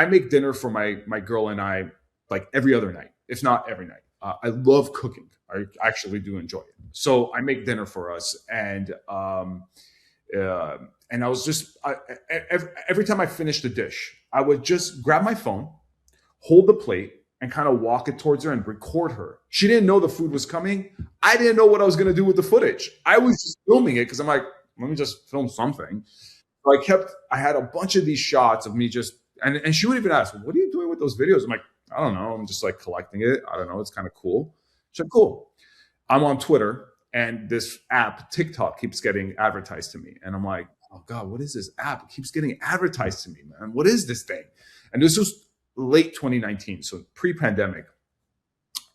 I make dinner for my girl and I like every other night, if not every night. I love cooking. I actually do enjoy it. So I make dinner for us, uh, and I was just every time I finished a dish, I would just grab my phone, hold the plate, and kind of walk it towards her and record her. She didn't know the food was coming. I didn't know what I was going to do with the footage. I was just filming it because I'm like, let me just film something. So I had a bunch of these shots of me just, and she would even ask, what are you doing with those videos? I'm like, I don't know. I'm just like collecting it. I don't know. It's kind of cool. She's like, cool. I'm on Twitter and this app, TikTok, keeps getting advertised to me. And I'm like, oh God, what is this app? It keeps getting advertised to me, man. What is this thing? And this was late 2019, so pre-pandemic.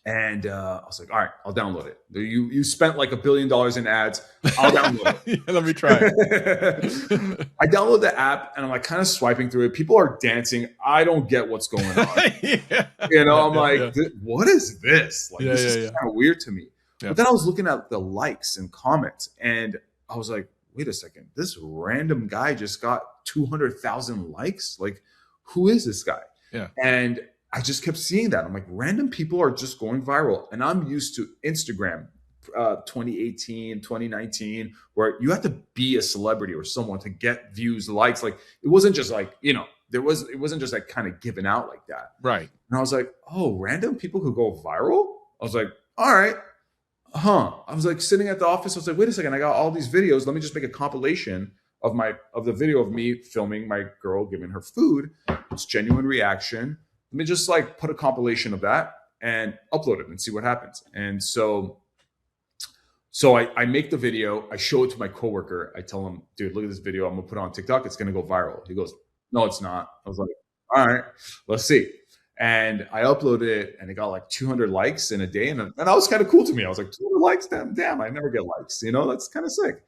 And I was like, all right, I'll download it. You spent like $1 billion in ads. I'll download it. Yeah, let me try it. I download the app and I'm like kind of swiping through it. People are dancing. I don't get what's going on. Yeah. I'm like, what is this? Like, this is kind of weird to me. Yeah. But then I was looking at the likes and comments and I was like, wait a second. This random guy just got 200,000 likes. Like, who is this guy? Yeah. And I just kept seeing that. I'm like, random people are just going viral. And I'm used to Instagram 2018, 2019, where you have to be a celebrity or someone to get views, likes. Like, it wasn't just like, it wasn't just like kind of given out like that. Right. And I was like, oh, random people could go viral? I was like, all right. I was like sitting at the office. I was like, wait a second. I got all these videos. Let me just make a compilation of the video of me filming my girl giving her food. It's genuine reaction. Let me just like put a compilation of that and upload it and see what happens. And so I make the video. I show it to my coworker. I tell him, dude, look at this video. I'm gonna put it on TikTok. It's gonna go viral. He goes, no, it's not. I was like, all right, let's see. And I uploaded it and it got like 200 likes in a day. And that was kind of cool to me. I was like, 200 likes? Damn, I never get likes. That's kind of sick.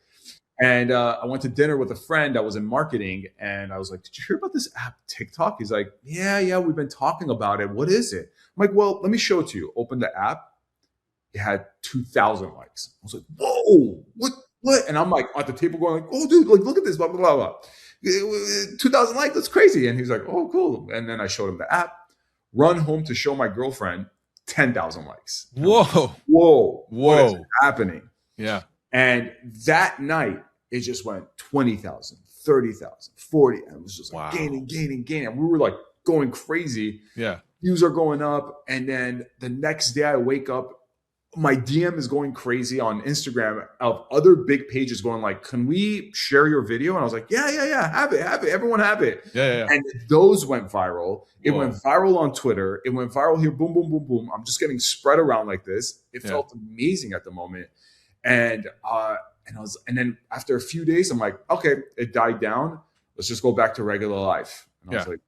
And I went to dinner with a friend that was in marketing. And I was like, did you hear about this app, TikTok? He's like, yeah, we've been talking about it. What is it? I'm like, well, let me show it to you. Open the app. It had 2,000 likes. I was like, whoa, what? And I'm like at the table going like, oh, dude, like, look at this, blah, blah, blah, blah. 2,000 likes, that's crazy. And he's like, oh, cool. And then I showed him the app. Run home to show my girlfriend, 10,000 likes. Whoa. What is happening? Yeah. And that night, it just went 20,000, 30,000, 40. And it was just like gaining. And we were like going crazy. Yeah. Views are going up. And then the next day I wake up, my DM is going crazy on Instagram of other big pages going like, can we share your video? And I was like, yeah. Have it. Everyone have it. Yeah. And those went viral. It went viral on Twitter. It went viral here. Boom, boom, boom, boom. I'm just getting spread around like this. It felt amazing at the moment. And then after a few days, I'm like, okay, it died down. Let's just go back to regular life. And I was like,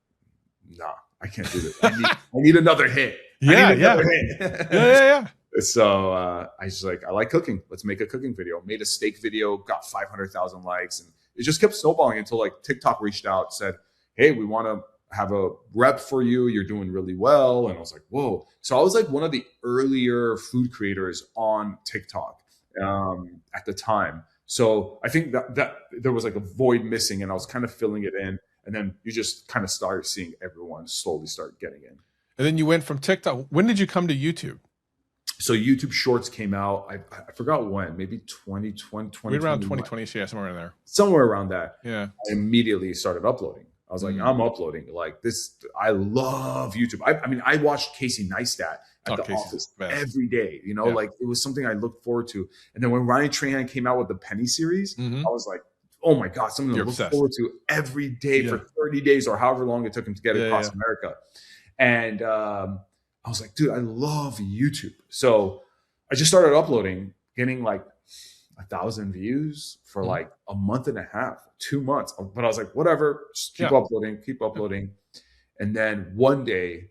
nah, I can't do this. I need another hit. Yeah. So I was like, I like cooking. Let's make a cooking video. Made a steak video, got 500,000 likes. And it just kept snowballing until like TikTok reached out, said, hey, we want to have a rep for you. You're doing really well. And I was like, whoa. So I was like one of the earlier food creators on TikTok at the time. So I think that there was like a void missing and I was kind of filling it in. And then you just kind of started seeing everyone slowly start getting in. And then you went from TikTok. When did you come to YouTube? So YouTube Shorts came out. I forgot when, maybe 2020. Around 2020, yeah, somewhere in there. Somewhere around that. Yeah. I immediately started uploading. I was like, I'm uploading. Like this, I love YouTube. I mean, I watched Casey Neistat at the office every day. Like it was something I looked forward to. And then when Ryan Trahan came out with the Penny series, I was like, oh my God, something to look forward to every day for 30 days or however long it took him to get across America. And I was like, dude, I love YouTube. So I just started uploading, getting like 1,000 views for like a month and a half, 2 months. But I was like, whatever, just keep uploading. And then one day,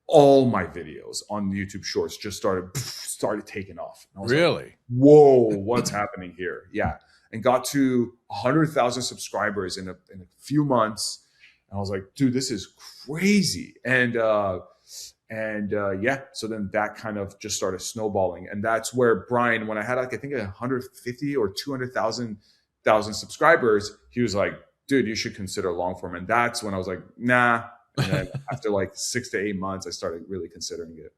all my videos on YouTube Shorts just started taking off. And I was like, whoa, what's happening here? Yeah. And got to 100,000 subscribers in a few months. And I was like, dude, this is crazy. So then that kind of just started snowballing. And that's where Brian, when I had like, I think 150 or 200,000 subscribers, he was like, dude, you should consider long form. And that's when I was like, nah. And then after like 6 to 8 months, I started really considering it.